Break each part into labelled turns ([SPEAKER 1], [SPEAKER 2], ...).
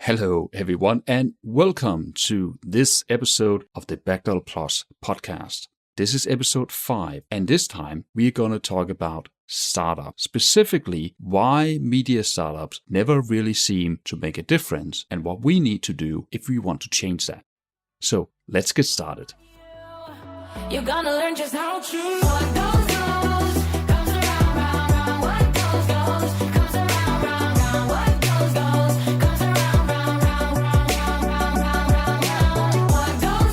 [SPEAKER 1] Hello, everyone, and welcome to this episode of the Baekdal Plus Podcast. This is episode 5, and this time we're going to talk about startups, specifically why media startups never really seem to make a difference and what we need to do if we want to change that. So let's get started.
[SPEAKER 2] You're gonna learn just how true what goes, comes around, round, round. What goes, comes around, round, round. What goes, comes around, round, round, round, round, round, round, round. What goes,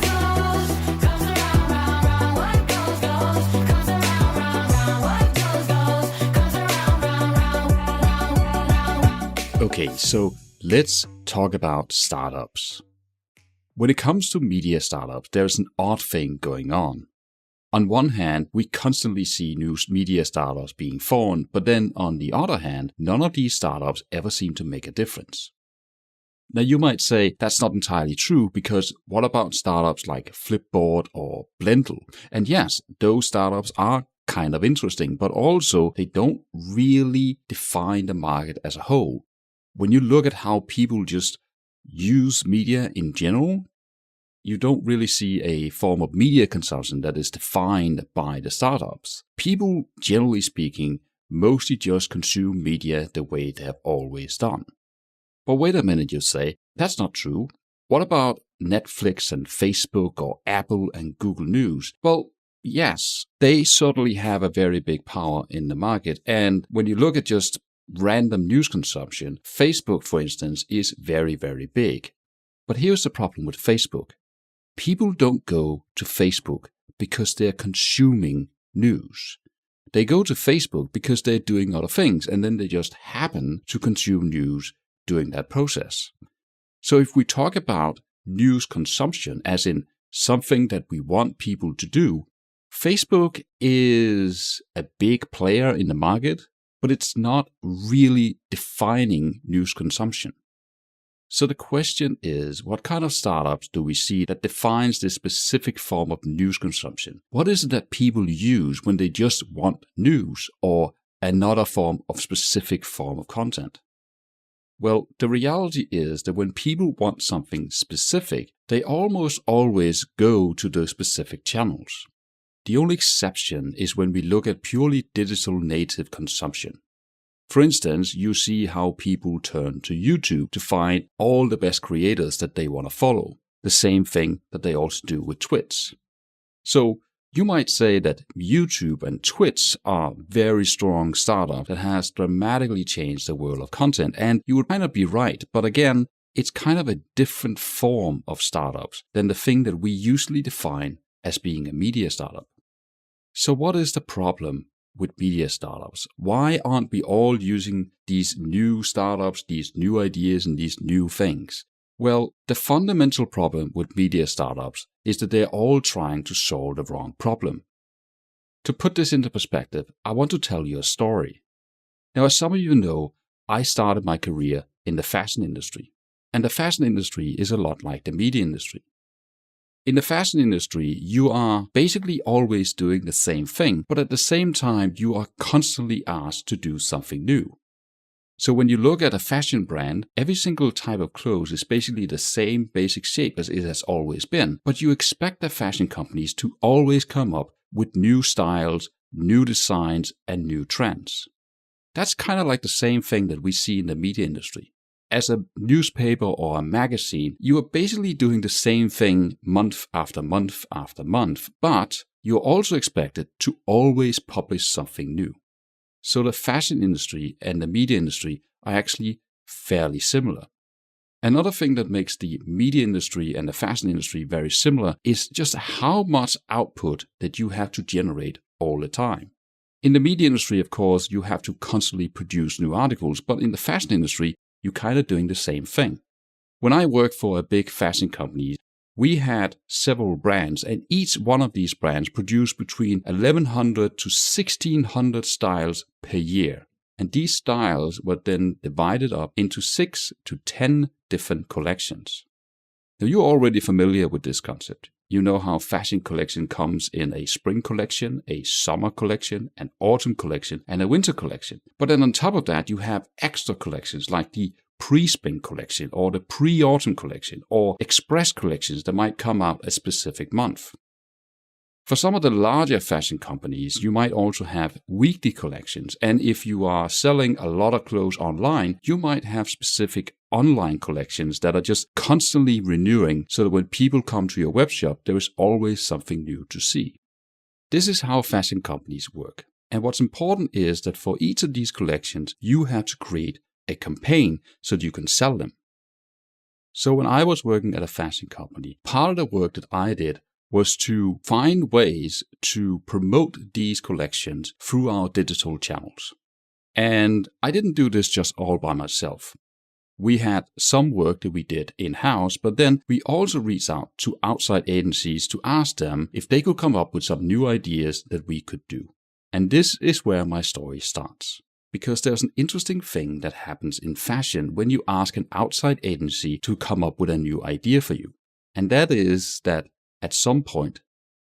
[SPEAKER 2] comes around, round, round. What goes, comes around, round, round. What goes, comes around, round, round, round, round.
[SPEAKER 1] Okay, so let's talk about startups. When it comes to media startups, there's an odd thing going on. On one hand, we constantly see new media startups being formed, but then on the other hand, none of these startups ever seem to make a difference. Now you might say that's not entirely true, because what about startups like Flipboard or Blendle? And yes, those startups are kind of interesting, but also they don't really define the market as a whole. When you look at how people just use media in general, you don't really see a form of media consumption that is defined by the startups. People, generally speaking, mostly just consume media the way they have always done. But wait a minute, you say, that's not true. What about Netflix and Facebook or Apple and Google News? Well, yes, they certainly have a very big power in the market. And when you look at just random news consumption, Facebook, for instance, is very, very big. But here's the problem with Facebook. People don't go to Facebook because they're consuming news. They go to Facebook because they're doing other things, and then they just happen to consume news during that process. So if we talk about news consumption, as in something that we want people to do, Facebook is a big player in the market, but it's not really defining news consumption. So the question is, what kind of startups do we see that defines this specific form of news consumption? What is it that people use when they just want news or another specific form of content? Well, the reality is that when people want something specific, they almost always go to those specific channels. The only exception is when we look at purely digital native consumption. For instance, you see how people turn to YouTube to find all the best creators that they want to follow. The same thing that they also do with Twitch. So you might say that YouTube and Twitch are very strong startups that has dramatically changed the world of content. And you would kind of be right. But again, it's kind of a different form of startups than the thing that we usually define as being a media startup. So what is the problem with media startups? Why aren't we all using these new startups, these new ideas, and these new things? Well, the fundamental problem with media startups is that they're all trying to solve the wrong problem. To put this into perspective, I want to tell you a story. Now, as some of you know, I started my career in the fashion industry. And the fashion industry is a lot like the media industry. In the fashion industry, you are basically always doing the same thing, but at the same time, you are constantly asked to do something new. So when you look at a fashion brand, every single type of clothes is basically the same basic shape as it has always been, but you expect the fashion companies to always come up with new styles, new designs, and new trends. That's kind of like the same thing that we see in the media industry. As a newspaper or a magazine, you are basically doing the same thing month after month after month, but you're also expected to always publish something new. So the fashion industry and the media industry are actually fairly similar. Another thing that makes the media industry and the fashion industry very similar is just how much output that you have to generate all the time. In the media industry, of course, you have to constantly produce new articles, but in the fashion industry, you're kind of doing the same thing. When I worked for a big fashion company, we had several brands, and each one of these brands produced between 1,100 to 1,600 styles per year. And these styles were then divided up into 6 to 10 different collections. Now, you're already familiar with this concept. You know how fashion collection comes in a spring collection, a summer collection, an autumn collection, and a winter collection. But then on top of that, you have extra collections like the pre-spring collection or the pre-autumn collection or express collections that might come out a specific month. For some of the larger fashion companies, you might also have weekly collections, and if you are selling a lot of clothes online, you might have specific online collections that are just constantly renewing so that when people come to your web shop, there is always something new to see. This is how fashion companies work. And what's important is that for each of these collections, you have to create a campaign so that you can sell them. So when I was working at a fashion company, part of the work that I did was to find ways to promote these collections through our digital channels. And I didn't do this just all by myself. We had some work that we did in-house, but then we also reached out to outside agencies to ask them if they could come up with some new ideas that we could do. And this is where my story starts. Because there's an interesting thing that happens in fashion when you ask an outside agency to come up with a new idea for you. And that is that at some point,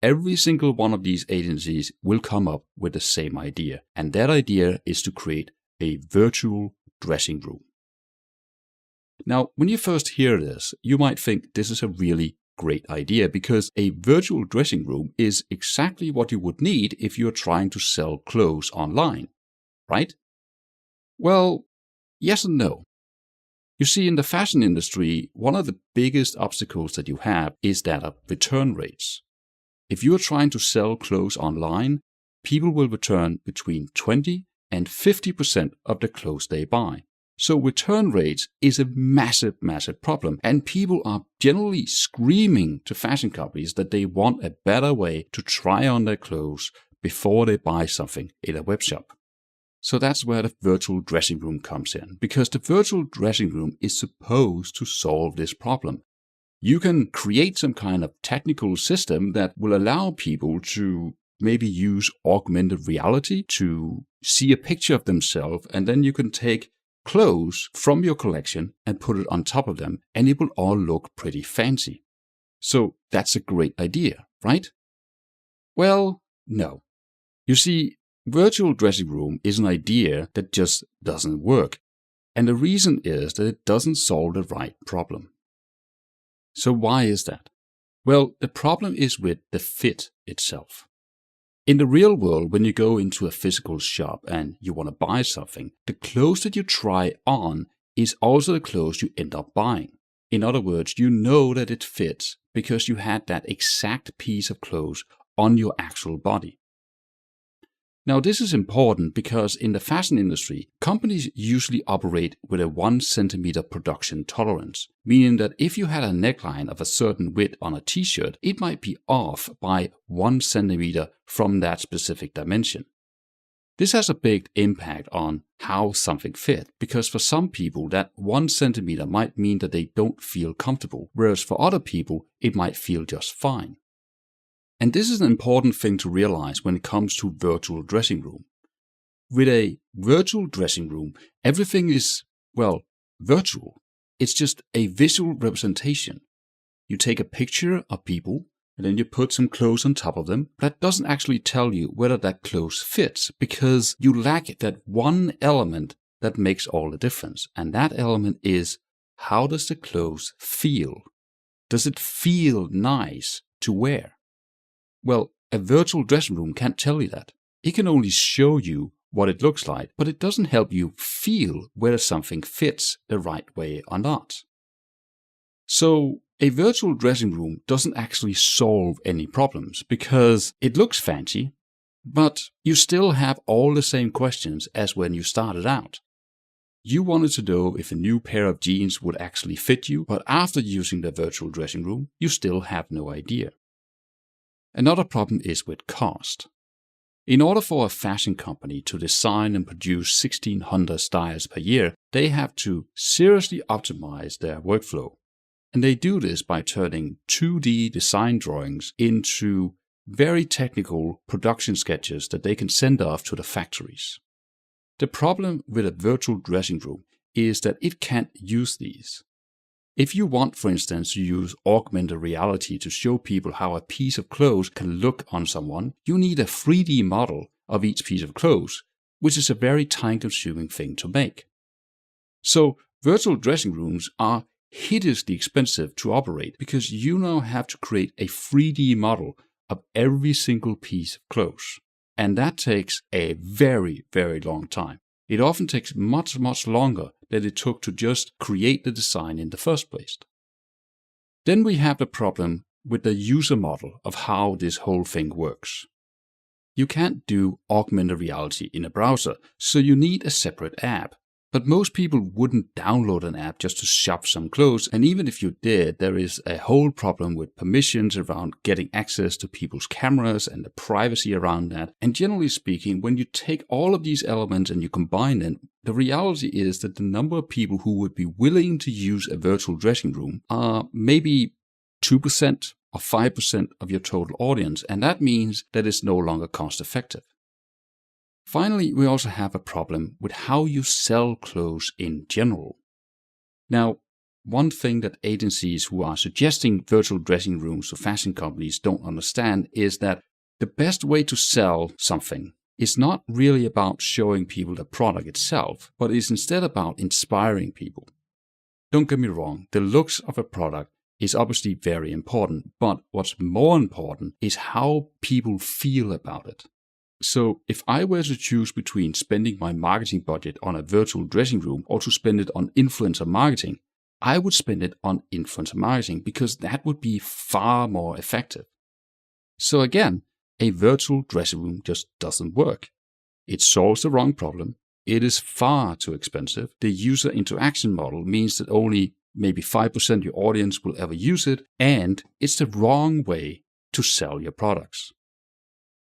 [SPEAKER 1] every single one of these agencies will come up with the same idea. And that idea is to create a virtual dressing room. Now, when you first hear this, you might think this is a really great idea because a virtual dressing room is exactly what you would need if you're trying to sell clothes online, right? Well, yes and no. You see, in the fashion industry, one of the biggest obstacles that you have is that of return rates. If you are trying to sell clothes online, people will return between 20 and 50% of the clothes they buy. So return rates is a massive, massive problem. And people are generally screaming to fashion companies that they want a better way to try on their clothes before they buy something in a web shop. So that's where the virtual dressing room comes in, because the virtual dressing room is supposed to solve this problem. You can create some kind of technical system that will allow people to maybe use augmented reality to see a picture of themselves, and then you can take clothes from your collection and put it on top of them, and it will all look pretty fancy. So that's a great idea, right? Well, no. You see, virtual dressing room is an idea that just doesn't work. And the reason is that it doesn't solve the right problem. So why is that? Well, the problem is with the fit itself. In the real world, when you go into a physical shop and you want to buy something, the clothes that you try on is also the clothes you end up buying. In other words, you know that it fits because you had that exact piece of clothes on your actual body. Now, this is important because in the fashion industry, companies usually operate with a 1 centimeter production tolerance, meaning that if you had a neckline of a certain width on a t-shirt, it might be off by 1 centimeter from that specific dimension. This has a big impact on how something fits, because for some people that 1 centimeter might mean that they don't feel comfortable, whereas for other people it might feel just fine. And this is an important thing to realize when it comes to virtual dressing room. With a virtual dressing room, everything is, well, virtual. It's just a visual representation. You take a picture of people, and then you put some clothes on top of them. That doesn't actually tell you whether that clothes fits, because you lack that one element that makes all the difference. And that element is, how does the clothes feel? Does it feel nice to wear? Well, a virtual dressing room can't tell you that. It can only show you what it looks like, but it doesn't help you feel whether something fits the right way or not. So, a virtual dressing room doesn't actually solve any problems because it looks fancy, but you still have all the same questions as when you started out. You wanted to know if a new pair of jeans would actually fit you, but after using the virtual dressing room, you still have no idea. Another problem is with cost. In order for a fashion company to design and produce 1,600 styles per year, they have to seriously optimize their workflow. And they do this by turning 2D design drawings into very technical production sketches that they can send off to the factories. The problem with a virtual dressing room is that it can't use these. If you want, for instance, to use augmented reality to show people how a piece of clothes can look on someone, you need a 3D model of each piece of clothes, which is a very time-consuming thing to make. So Virtual dressing rooms are hideously expensive to operate because you now have to create a 3D model of every single piece of clothes. And that takes a very, very long time. It often takes much, much longer than it took to just create the design in the first place. Then we have the problem with the user model of how this whole thing works. You can't do augmented reality in a browser, so you need a separate app. But most people wouldn't download an app just to shop some clothes, and even if you did, there is a whole problem with permissions around getting access to people's cameras and the privacy around that. And generally speaking, when you take all of these elements and you combine them, the reality is that the number of people who would be willing to use a virtual dressing room are maybe 2% or 5% of your total audience, and that means that it's no longer cost effective. Finally, we also have a problem with how you sell clothes in general. Now, one thing that agencies who are suggesting virtual dressing rooms to fashion companies don't understand is that the best way to sell something is not really about showing people the product itself, but is instead about inspiring people. Don't get me wrong, the looks of a product is obviously very important, but what's more important is how people feel about it. So if I were to choose between spending my marketing budget on a virtual dressing room or to spend it on influencer marketing, I would spend it on influencer marketing because that would be far more effective. So again, a virtual dressing room just doesn't work. It solves the wrong problem. It is far too expensive. The user interaction model means that only maybe 5% of your audience will ever use it, and it's the wrong way to sell your products.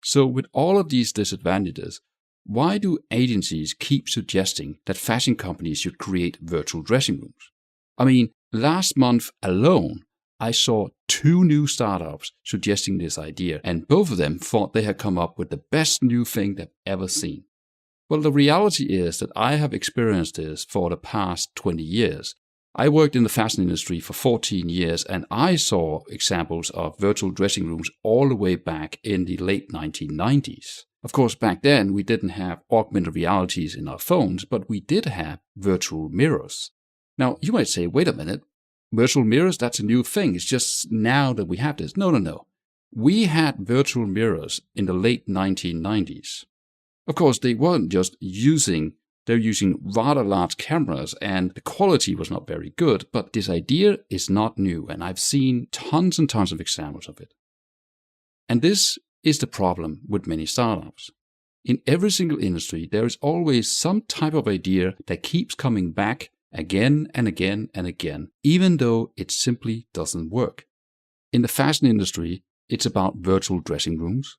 [SPEAKER 1] So with all of these disadvantages, why do agencies keep suggesting that fashion companies should create virtual dressing rooms? I mean, last month alone, I saw 2 new startups suggesting this idea, and both of them thought they had come up with the best new thing they've ever seen. Well, the reality is that I have experienced this for the past 20 years. I worked in the fashion industry for 14 years, and I saw examples of virtual dressing rooms all the way back in the late 1990s. Of course, back then we didn't have augmented realities in our phones, but we did have virtual mirrors. Now, you might say, wait a minute, virtual mirrors, that's a new thing. It's just now that we have this. No. We had virtual mirrors in the late 1990s. Of course, they weren't just they're using rather large cameras and the quality was not very good, but this idea is not new and I've seen tons and tons of examples of it. And this is the problem with many startups. In every single industry, there is always some type of idea that keeps coming back again and again and again, even though it simply doesn't work. In the fashion industry, it's about virtual dressing rooms.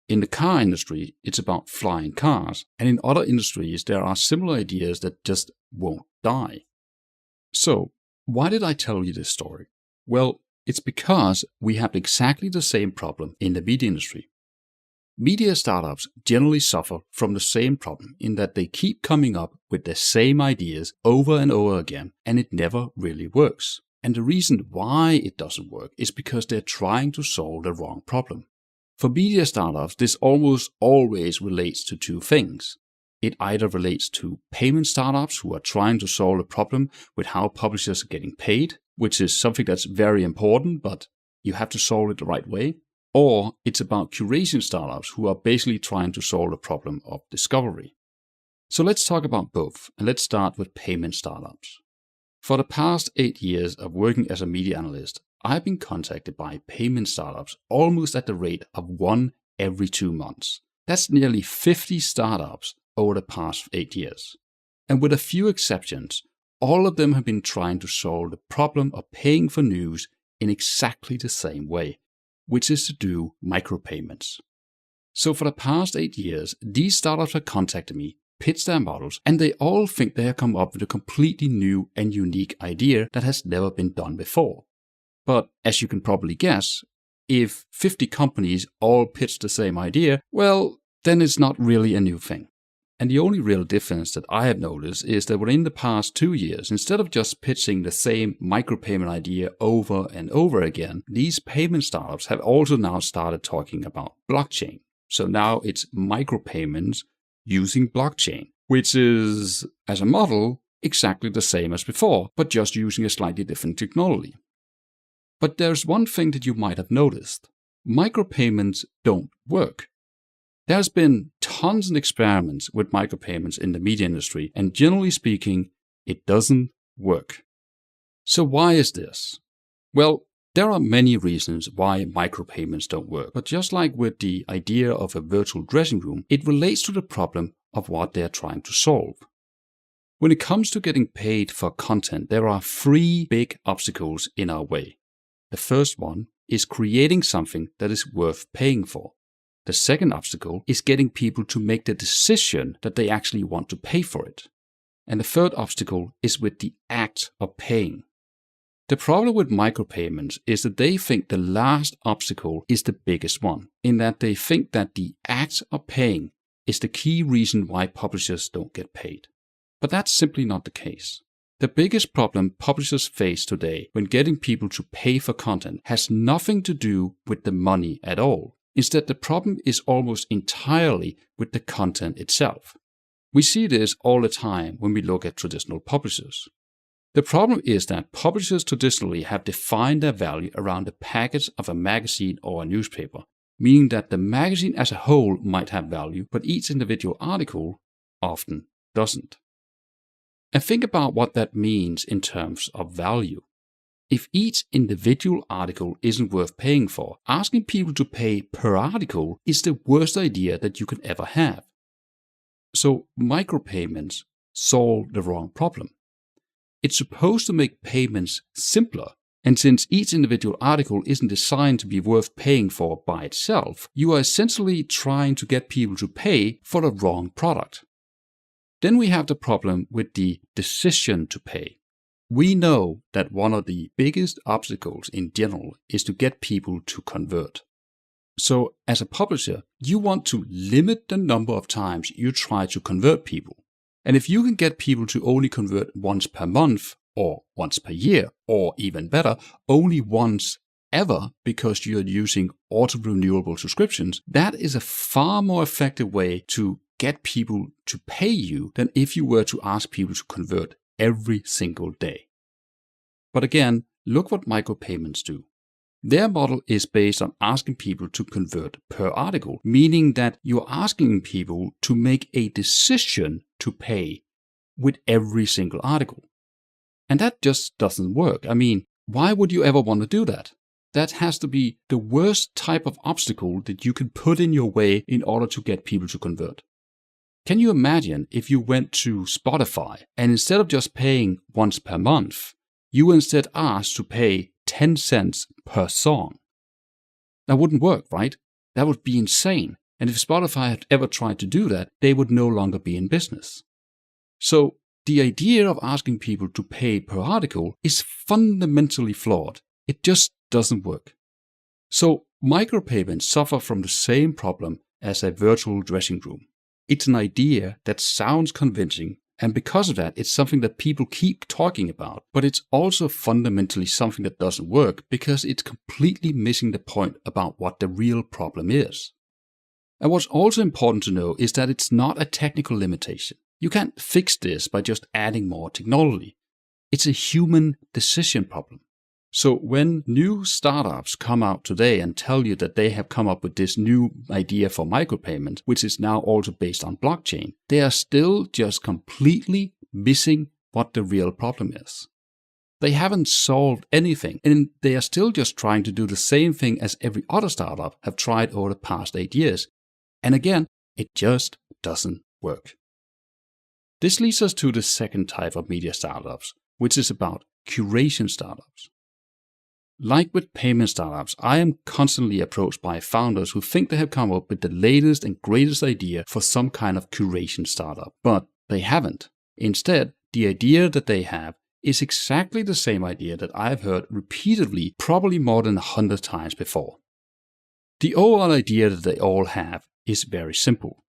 [SPEAKER 1] In the car industry, it's about flying cars. And in other industries, there are similar ideas that just won't die. So, why did I tell you this story? Well, it's because we have exactly the same problem in the media industry. Media startups generally suffer from the same problem in that they keep coming up with the same ideas over and over again, and it never really works. And the reason why it doesn't work is because they're trying to solve the wrong problem. For media startups, this almost always relates to 2 things. It either relates to payment startups who are trying to solve a problem with how publishers are getting paid, which is something that's very important, but you have to solve it the right way. Or it's about curation startups who are basically trying to solve the problem of discovery. So let's talk about both, and let's start with payment startups. For the past 8 years of working as a media analyst, I've been contacted by payment startups almost at the rate of 1 every 2 months. That's nearly 50 startups over the past 8 years. And with a few exceptions, all of them have been trying to solve the problem of paying for news in exactly the same way, which is to do micropayments. So for the past 8 years, these startups have contacted me, pitched their models, and they all think they have come up with a completely new and unique idea that has never been done before. But as you can probably guess, if 50 companies all pitch the same idea, well, then it's not really a new thing. And the only real difference that I have noticed is that within the past 2 years, instead of just pitching the same micropayment idea over and over again, these payment startups have also now started talking about blockchain. So now it's micropayments using blockchain, which is, as a model, exactly the same as before, but just using a slightly different technology. But there's one thing that you might have noticed. Micropayments don't work. There's been tons of experiments with micropayments in the media industry, and generally speaking, it doesn't work. So why is this? Well, there are many reasons why micropayments don't work, but just like with the idea of a virtual dressing room, it relates to the problem of what they're trying to solve. When it comes to getting paid for content, there are 3 big obstacles in our way. The first one is creating something that is worth paying for. The second obstacle is getting people to make the decision that they actually want to pay for it. And the third obstacle is with the act of paying. The problem with micropayments is that they think the last obstacle is the biggest one, in that they think that the act of paying is the key reason why publishers don't get paid. But that's simply not the case. The biggest problem publishers face today when getting people to pay for content has nothing to do with the money at all. Instead, the problem is almost entirely with the content itself. We see this all the time when we look at traditional publishers. The problem is that publishers traditionally have defined their value around the package of a magazine or a newspaper, meaning that the magazine as a whole might have value, but each individual article often doesn't. And think about what that means in terms of value. If each individual article isn't worth paying for, asking people to pay per article is the worst idea that you can ever have. So micropayments solve the wrong problem. It's supposed to make payments simpler, and since each individual article isn't designed to be worth paying for by itself, you are essentially trying to get people to pay for the wrong product. Then we have the problem with the decision to pay. We know that one of the biggest obstacles in general is to get people to convert. So as a publisher, you want to limit the number of times you try to convert people. And if you can get people to only convert once per month, or once per year, or even better, only once ever because you're using auto-renewable subscriptions, that is a far more effective way to get people to pay you than if you were to ask people to convert every single day. But again, look what micropayments do. Their model is based on asking people to convert per article, meaning that you're asking people to make a decision to pay with every single article. And that just doesn't work. I mean, why would you ever want to do that? That has to be the worst type of obstacle that you can put in your way in order to get people to convert. Can you imagine if you went to Spotify and instead of just paying once per month, you were instead asked to pay 10 cents per song? That wouldn't work, right? That would be insane. And if Spotify had ever tried to do that, they would no longer be in business. So the idea of asking people to pay per article is fundamentally flawed. It just doesn't work. So micropayments suffer from the same problem as a virtual dressing room. It's an idea that sounds convincing, and because of that, it's something that people keep talking about, but it's also fundamentally something that doesn't work because it's completely missing the point about what the real problem is. And what's also important to know is that it's not a technical limitation. You can't fix this by just adding more technology. It's a human decision problem. So when new startups come out today and tell you that they have come up with this new idea for micropayment, which is now also based on blockchain, they are still just completely missing what the real problem is. They haven't solved anything, and they are still just trying to do the same thing as every other startup have tried over the past 8 years. And again, it just doesn't work. This leads us to the second type of media startups, which is about curation startups. Like with payment startups, I am constantly approached by founders who think they have come up with the latest and greatest idea for some kind of curation startup, but they haven't. Instead, the idea that they have is exactly the same idea that I've heard repeatedly, probably more than 100 times before. The overall idea that they all have is very simple.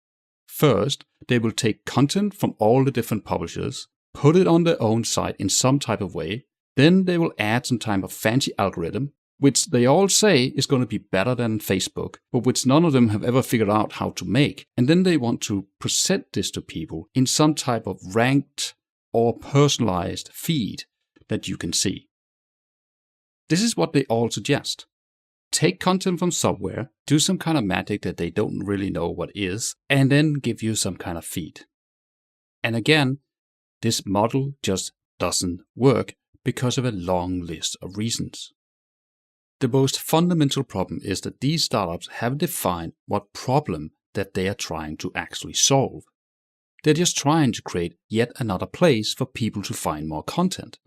[SPEAKER 1] First, they will take content from all the different publishers, put it on their own site in some type of way. Then they will add some type of fancy algorithm, which they all say is going to be better than Facebook, but which none of them have ever figured out how to make. And then they want to present this to people in some type of ranked or personalized feed that you can see. This is what they all suggest. Take content from somewhere, do some kind of magic that they don't really know what is, and then give you some kind of feed. And again, this model just doesn't work because of a long list of reasons. The most fundamental problem is that these startups haven't defined what problem that they are trying to actually solve. They're just trying to create yet another place for people to find more content.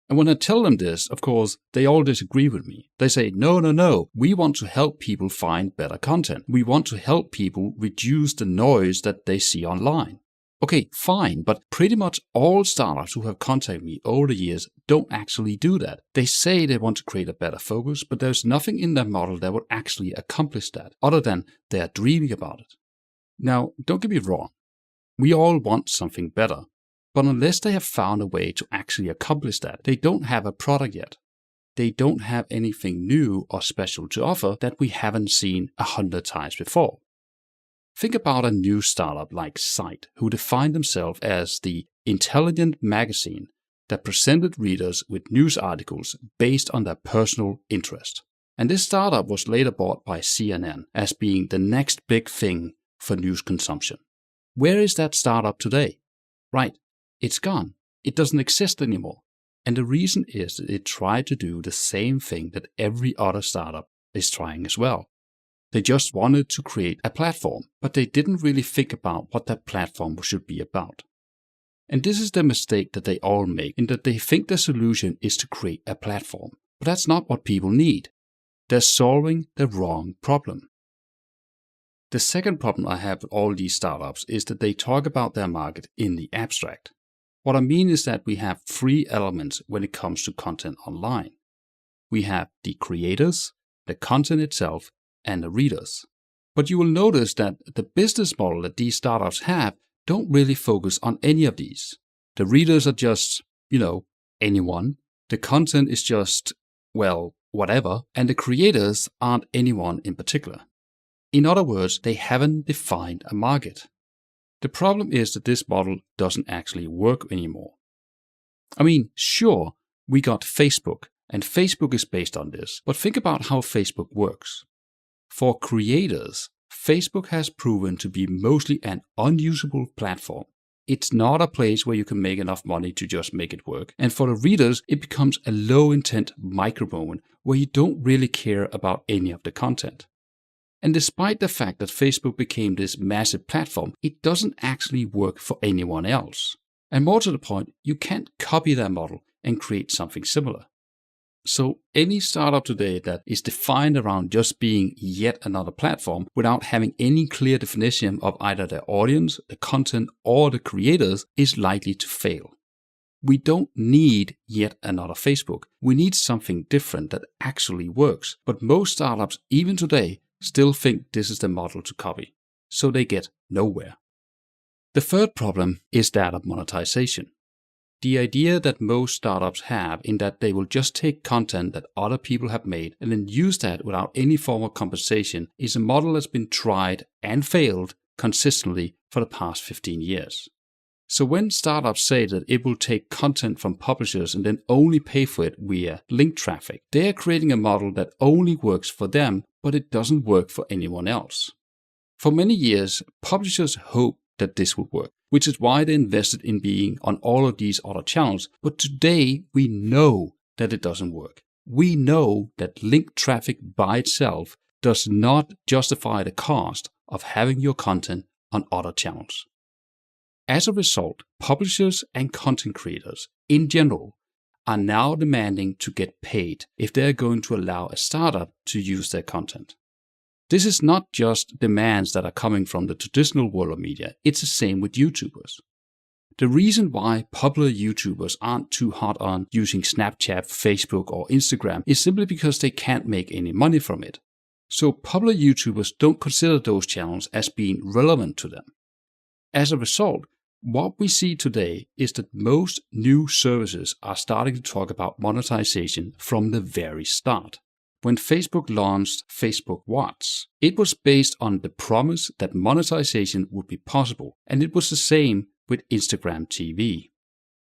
[SPEAKER 1] And when I tell them this, of course, they all disagree with me. They say, no, we want to help people find better content. We want to help people reduce the noise that they see online. Okay, fine, but pretty much all startups who have contacted me over the years don't actually do that. They say they want to create a better focus, but there's nothing in their model that would actually accomplish that, other than they are dreaming about it. Now, don't get me wrong. We all want something better. But unless they have found a way to actually accomplish that, they don't have a product yet. They don't have anything new or special to offer that we haven't seen 100 times before. Think about a new startup like Site, who defined themselves as the intelligent magazine that presented readers with news articles based on their personal interest. And this startup was later bought by CNN as being the next big thing for news consumption. Where is that startup today? Right. It's gone. It doesn't exist anymore. And the reason is that it tried to do the same thing that every other startup is trying as well. They just wanted to create a platform, but they didn't really think about what that platform should be about. And this is the mistake that they all make, in that they think the solution is to create a platform. But that's not what people need. They're solving the wrong problem. The second problem I have with all these startups is that they talk about their market in the abstract. What I mean is that we have three elements when it comes to content online. We have the creators, the content itself, and the readers. But you will notice that the business model that these startups have don't really focus on any of these. The readers are just, anyone. The content is just, whatever. And the creators aren't anyone in particular. In other words, they haven't defined a market. The problem is that this model doesn't actually work anymore. I mean, sure, we got Facebook, and Facebook is based on this, but think about how Facebook works. For creators, Facebook has proven to be mostly an unusable platform. It's not a place where you can make enough money to just make it work. And for the readers, it becomes a low-intent micro moment where you don't really care about any of the content. And despite the fact that Facebook became this massive platform, it doesn't actually work for anyone else. And more to the point, you can't copy their model and create something similar. So any startup today that is defined around just being yet another platform without having any clear definition of either their audience, the content, or the creators is likely to fail. We don't need yet another Facebook. We need something different that actually works. But most startups, even today, still think this is the model to copy, so they get nowhere. The third problem is that of monetization. The idea that most startups have in that they will just take content that other people have made and then use that without any form of compensation is a model that's been tried and failed consistently for the past 15 years. So when startups say that it will take content from publishers and then only pay for it via link traffic, they are creating a model that only works for them, but it doesn't work for anyone else. For many years, publishers hoped that this would work, which is why they invested in being on all of these other channels. But today, we know that it doesn't work. We know that link traffic by itself does not justify the cost of having your content on other channels. As a result, publishers and content creators in general are now demanding to get paid if they're going to allow a startup to use their content. This is not just demands that are coming from the traditional world of media, it's the same with YouTubers. The reason why popular YouTubers aren't too hot on using Snapchat, Facebook, or Instagram is simply because they can't make any money from it. So popular YouTubers don't consider those channels as being relevant to them. As a result, what we see today is that most new services are starting to talk about monetization from the very start. When Facebook launched Facebook Watch, it was based on the promise that monetization would be possible, and it was the same with Instagram TV.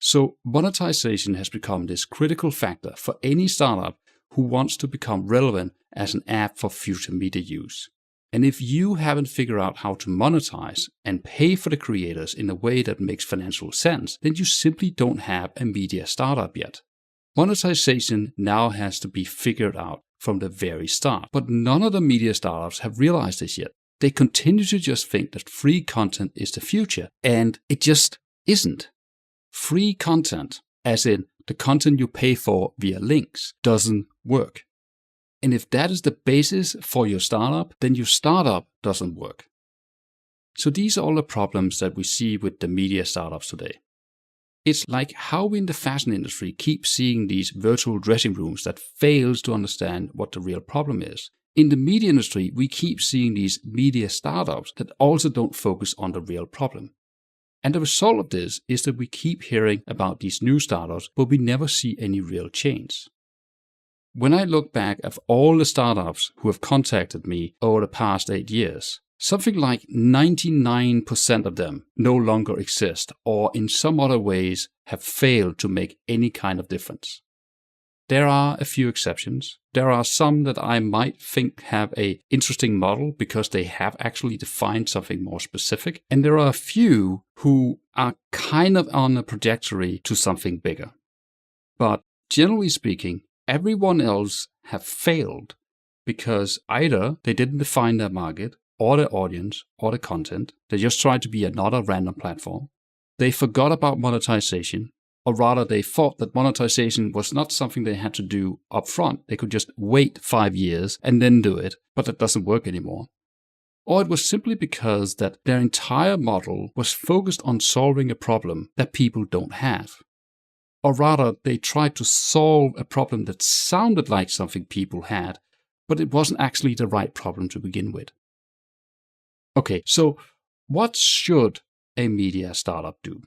[SPEAKER 1] So monetization has become this critical factor for any startup who wants to become relevant as an app for future media use. And if you haven't figured out how to monetize and pay for the creators in a way that makes financial sense, then you simply don't have a media startup yet. Monetization now has to be figured out from the very start. But none of the media startups have realized this yet. They continue to just think that free content is the future, and it just isn't. Free content, as in the content you pay for via links, doesn't work. And if that is the basis for your startup, then your startup doesn't work. So these are all the problems that we see with the media startups today. It's like how we in the fashion industry keep seeing these virtual dressing rooms that fails to understand what the real problem is. In the media industry, we keep seeing these media startups that also don't focus on the real problem. And the result of this is that we keep hearing about these new startups, but we never see any real change. When I look back at all the startups who have contacted me over the past 8 years, something like 99% of them no longer exist or in some other ways have failed to make any kind of difference. There are a few exceptions. There are some that I might think have an interesting model because they have actually defined something more specific. And there are a few who are kind of on a trajectory to something bigger. But generally speaking, everyone else have failed because either they didn't define their market or their audience or the content. They just tried to be another random platform. They forgot about monetization, or rather they thought that monetization was not something they had to do up front. They could just wait 5 years and then do it, but that doesn't work anymore. Or it was simply because that their entire model was focused on solving a problem that people don't have. Or rather, they tried to solve a problem that sounded like something people had, but it wasn't actually the right problem to begin with. Okay, so what should a media startup do?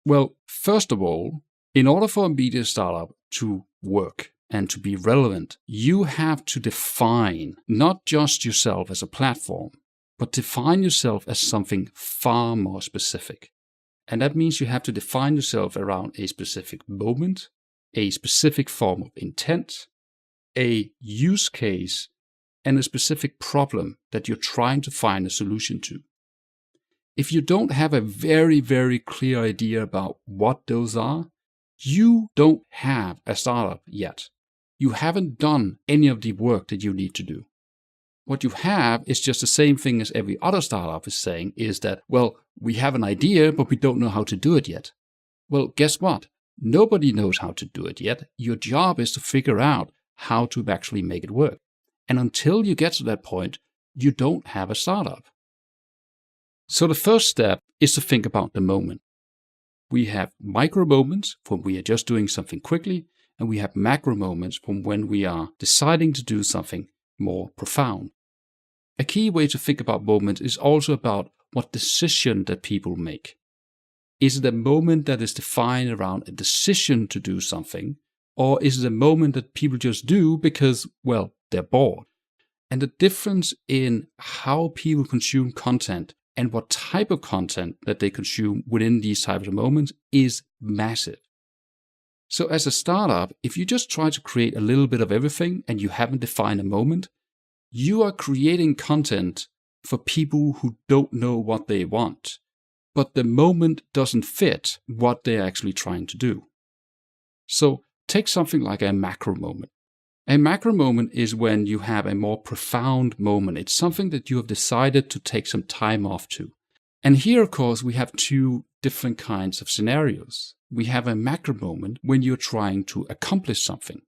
[SPEAKER 1] Well, first of all, in order for a media startup to work and to be relevant, you have to define not just yourself as a platform, but define yourself as something far more specific. And that means you have to define yourself around a specific moment, a specific form of intent, a use case, and a specific problem that you're trying to find a solution to. If you don't have a very, very clear idea about what those are, you don't have a startup yet. You haven't done any of the work that you need to do. What you have is just the same thing as every other startup is saying, is that, well, we have an idea, but we don't know how to do it yet. Well, guess what? Nobody knows how to do it yet. Your job is to figure out how to actually make it work. And until you get to that point, you don't have a startup. So the first step is to think about the moment. We have micro moments when we are just doing something quickly, and we have macro moments from when we are deciding to do something more profound. A key way to think about moments is also about what decision that people make. Is it a moment that is defined around a decision to do something, or is it a moment that people just do because, well, they're bored? And the difference in how people consume content and what type of content that they consume within these types of moments is massive. So as a startup, if you just try to create a little bit of everything and you haven't defined a moment, you are creating content for people who don't know what they want, but the moment doesn't fit what they're actually trying to do. So take something like a macro moment. A macro moment is when you have a more profound moment. It's something that you have decided to take some time off to. And here, of course, we have two different kinds of scenarios. We have a macro moment when you're trying to accomplish something.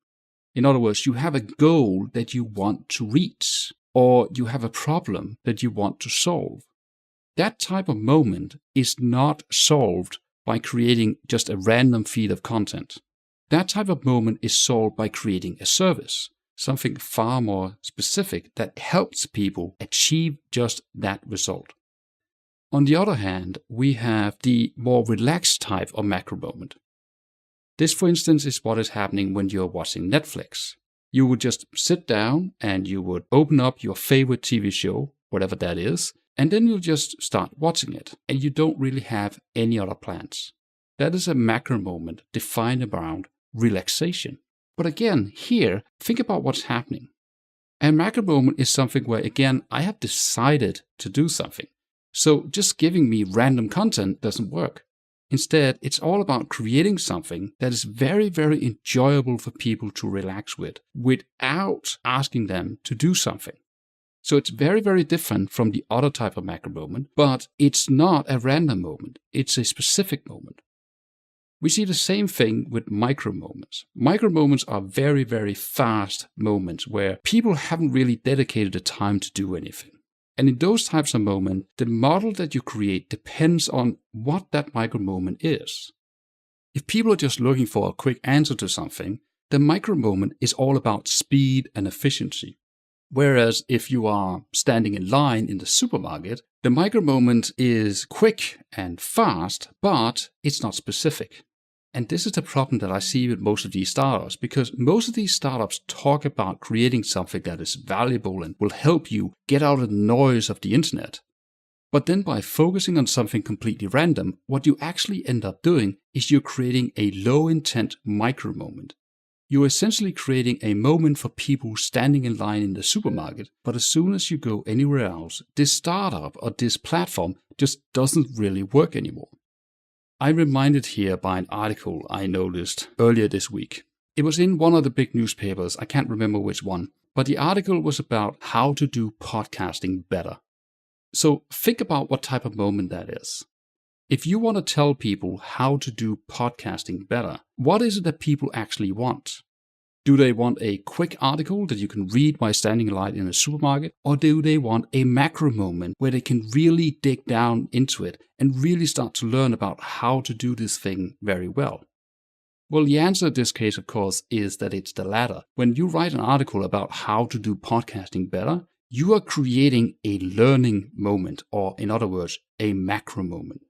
[SPEAKER 1] In other words, you have a goal that you want to reach, or you have a problem that you want to solve. That type of moment is not solved by creating just a random feed of content. That type of moment is solved by creating a service, something far more specific that helps people achieve just that result. On the other hand, we have the more relaxed type of macro moment. This, for instance, is what is happening when you're watching Netflix. You would just sit down and you would open up your favorite TV show, whatever that is, and then you'll just start watching it, and you don't really have any other plans. That is a macro moment defined around relaxation. But again, here, think about what's happening. A macro moment is something where, again, I have decided to do something. So just giving me random content doesn't work. Instead, it's all about creating something that is very, very enjoyable for people to relax with without asking them to do something. So it's very, very different from the other type of macro moment, but it's not a random moment. It's a specific moment. We see the same thing with micro moments. Micro moments are very, very fast moments where people haven't really dedicated the time to do anything. And in those types of moments, the model that you create depends on what that micro moment is. If people are just looking for a quick answer to something, the micro moment is all about speed and efficiency. Whereas if you are standing in line in the supermarket, the micro moment is quick and fast, but it's not specific. And this is the problem that I see with most of these startups, because most of these startups talk about creating something that is valuable and will help you get out of the noise of the internet. But then by focusing on something completely random, what you actually end up doing is you're creating a low-intent micro moment. You're essentially creating a moment for people standing in line in the supermarket, but as soon as you go anywhere else, this startup or this platform just doesn't really work anymore. I'm reminded here by an article I noticed earlier this week. It was in one of the big newspapers, I can't remember which one, but the article was about how to do podcasting better. So think about what type of moment that is. If you want to tell people how to do podcasting better, what is it that people actually want? Do they want a quick article that you can read while standing in line in a supermarket? Or do they want a macro moment where they can really dig down into it and really start to learn about how to do this thing very well? Well, the answer in this case, of course, is that it's the latter. When you write an article about how to do podcasting better, you are creating a learning moment, or in other words, a macro moment.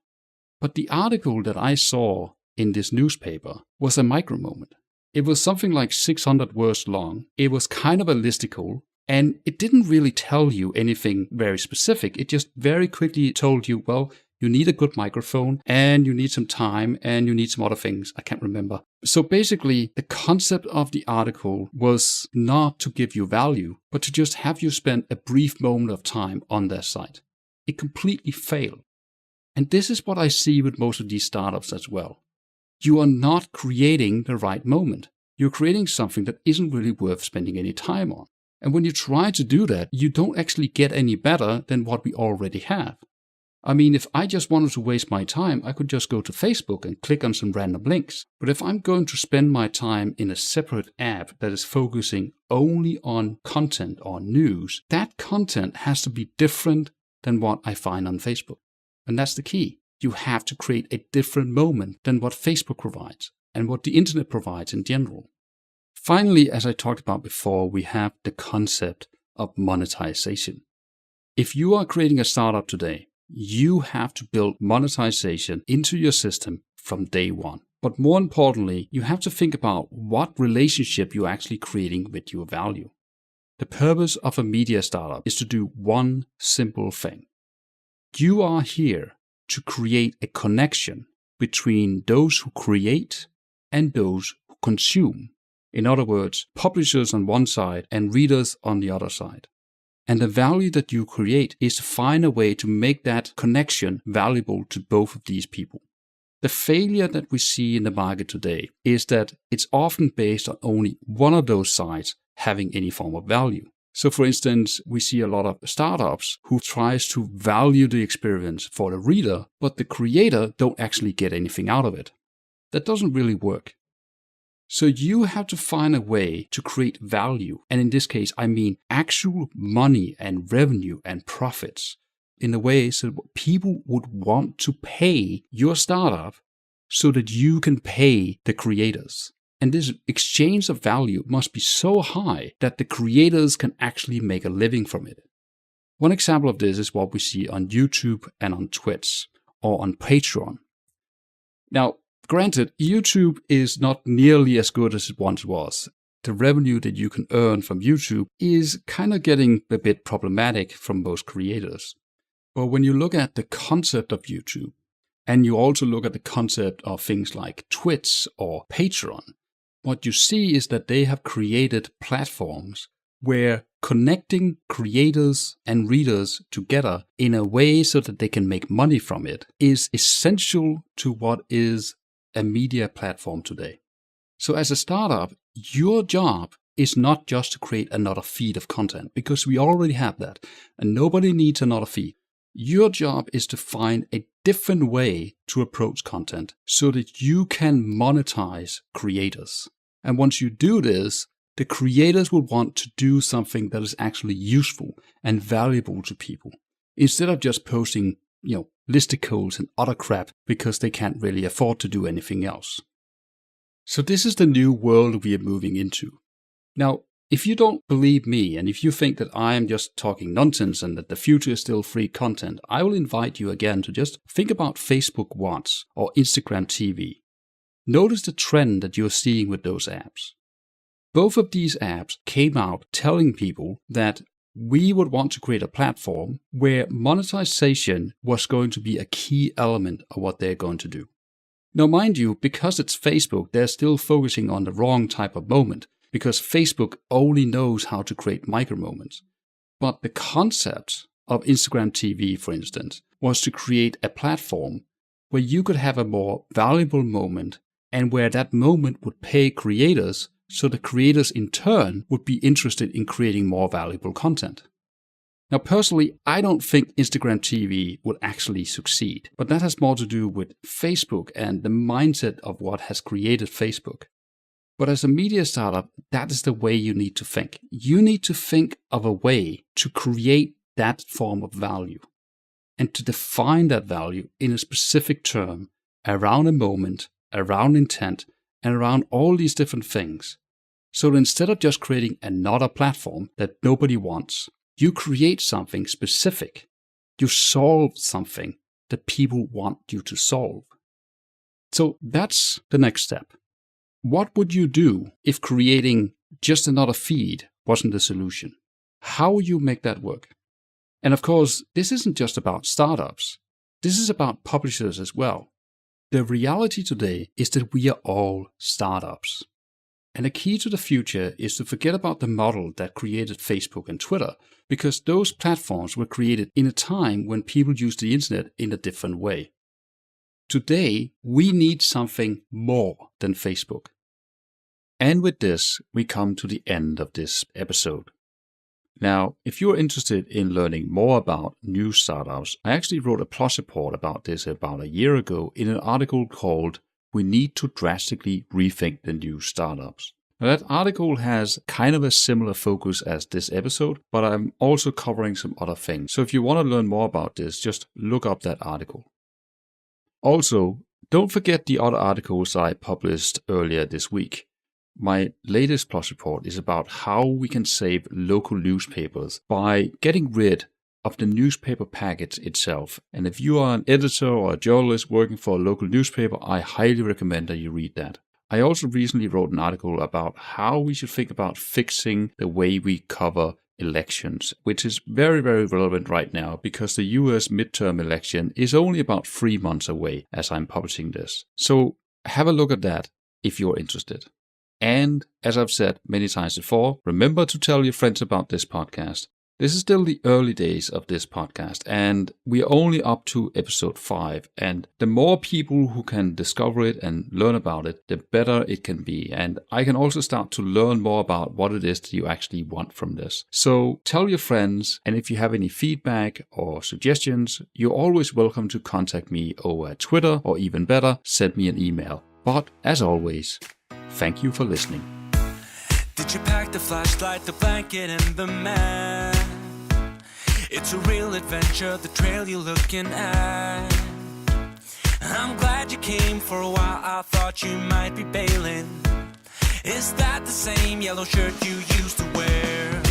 [SPEAKER 1] But the article that I saw in this newspaper was a micro moment. It was something like 600 words long. It was kind of a listicle, and it didn't really tell you anything very specific. It just very quickly told you, well, you need a good microphone, and you need some time, and you need some other things. I can't remember. So basically, the concept of the article was not to give you value, but to just have you spend a brief moment of time on their site. It completely failed. And this is what I see with most of these startups as well. You are not creating the right moment. You're creating something that isn't really worth spending any time on. And when you try to do that, you don't actually get any better than what we already have. I mean, if I just wanted to waste my time, I could just go to Facebook and click on some random links. But if I'm going to spend my time in a separate app that is focusing only on content or news, that content has to be different than what I find on Facebook. And that's the key. You have to create a different moment than what Facebook provides and what the internet provides in general. Finally, as I talked about before, we have the concept of monetization. If you are creating a startup today, you have to build monetization into your system from day one. But more importantly, you have to think about what relationship you're actually creating with your value. The purpose of a media startup is to do one simple thing. You are here to create a connection between those who create and those who consume. In other words, publishers on one side and readers on the other side. And the value that you create is to find a way to make that connection valuable to both of these people. The failure that we see in the market today is that it's often based on only one of those sides having any form of value. So for instance, we see a lot of startups who tries to value the experience for the reader, but the creator don't actually get anything out of it. That doesn't really work. So you have to find a way to create value. And in this case, I mean actual money and revenue and profits in a way so that people would want to pay your startup so that you can pay the creators. And this exchange of value must be so high that the creators can actually make a living from it. One example of this is what we see on YouTube and on Twitch or on Patreon. Now, granted, YouTube is not nearly as good as it once was. The revenue that you can earn from YouTube is kind of getting a bit problematic from most creators. But when you look at the concept of YouTube, and you also look at the concept of things like Twitch or Patreon, what you see is that they have created platforms where connecting creators and readers together in a way so that they can make money from it is essential to what is a media platform today. So as a startup, your job is not just to create another feed of content, because we already have that and nobody needs another feed. Your job is to find a different way to approach content so that you can monetize creators. And once you do this, the creators will want to do something that is actually useful and valuable to people, instead of just posting, listicles and other crap because they can't really afford to do anything else. So this is the new world we are moving into. Now, if you don't believe me, and if you think that I am just talking nonsense and that the future is still free content, I will invite you again to just think about Facebook Watch or Instagram TV. Notice the trend that you're seeing with those apps. Both of these apps came out telling people that we would want to create a platform where monetization was going to be a key element of what they're going to do. Now, mind you, because it's Facebook, they're still focusing on the wrong type of moment, because Facebook only knows how to create micro moments. But the concept of Instagram TV, for instance, was to create a platform where you could have a more valuable moment and where that moment would pay creators, so the creators in turn would be interested in creating more valuable content. Now, personally, I don't think Instagram TV would actually succeed, but that has more to do with Facebook and the mindset of what has created Facebook. But as a media startup, that is the way you need to think. You need to think of a way to create that form of value and to define that value in a specific term around a moment, around intent, and around all these different things. So instead of just creating another platform that nobody wants, you create something specific. You solve something that people want you to solve. So that's the next step. What would you do if creating just another feed wasn't the solution? How would you make that work? And of course, this isn't just about startups. This is about publishers as well. The reality today is that we are all startups. And the key to the future is to forget about the model that created Facebook and Twitter, because those platforms were created in a time when people used the internet in a different way. Today, we need something more than Facebook. And with this, we come to the end of this episode. Now, if you're interested in learning more about new startups, I actually wrote a plus report about this about a year ago in an article called "We Need to Drastically Rethink the New Startups." Now, that article has kind of a similar focus as this episode, but I'm also covering some other things. So if you want to learn more about this, just look up that article. Also, don't forget the other articles I published earlier this week. My latest plus report is about how we can save local newspapers by getting rid of the newspaper package itself. And if you are an editor or a journalist working for a local newspaper, I highly recommend that you read that. I also recently wrote an article about how we should think about fixing the way we cover elections, which is very, very relevant right now because the US midterm election is only about 3 months away as I'm publishing this. So have a look at that if you're interested. And as I've said many times before, remember to tell your friends about this podcast. This is still the early days of this podcast, and we are only up to episode 5. And the more people who can discover it and learn about it, the better it can be. And I can also start to learn more about what it is that you actually want from this. So tell your friends, and if you have any feedback or suggestions, you're always welcome to contact me over at Twitter, or even better, send me an email. But as always, thank you for listening.
[SPEAKER 3] Did you pack the flashlight, the blanket, and the map? It's a real adventure, the trail you're looking at. I'm glad you came. For a while I thought you might be bailing. Is that the same yellow shirt you used to wear?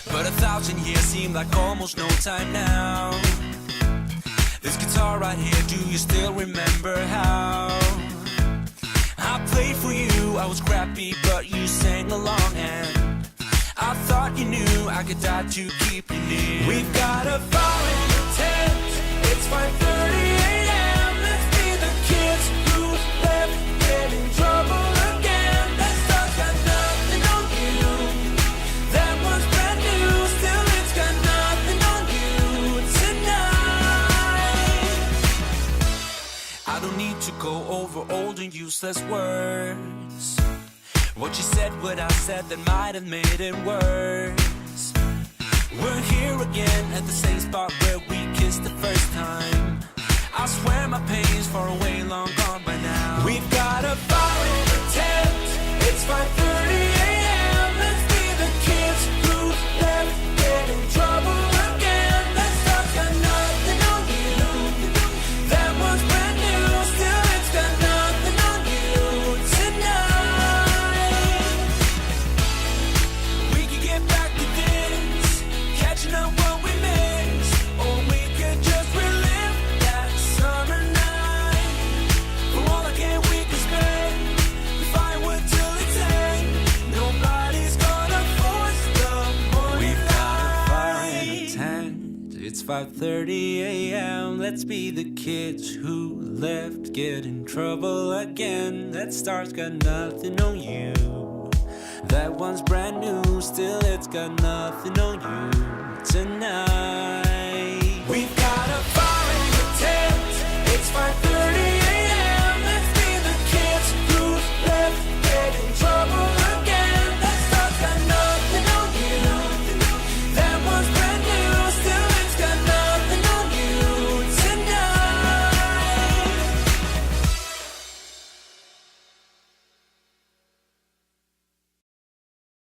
[SPEAKER 3] But 1,000 years seem like almost no time now. This guitar right here, do you still remember how? I played for you, I was crappy, but you sang along, and I thought you knew I could die to keep you near. We've got a fire in the tent, it's 5:30 a.m. useless words. What you said, what I said, that might have made it worse. We're here again at the same spot where we kissed the first time. I swear my pain's far away, long gone by now. We've got a fire in the tent. It's 5:30 a.m. Let's be the kids who left, get in trouble again. Let's talk, got nothing on you. That was brand new, still it's got nothing on you tonight. We could get back to this, catching up what we missed, or we could just relive that summer night. For all I can, we could spend the firewood till it's end. Nobody's gonna force the morning. We've got a fire in a tent. It's 5:30 a.m. Let's be the kids who left, get in trouble again. That star's got nothing on you. That one's brand new, still it's got nothing on you tonight.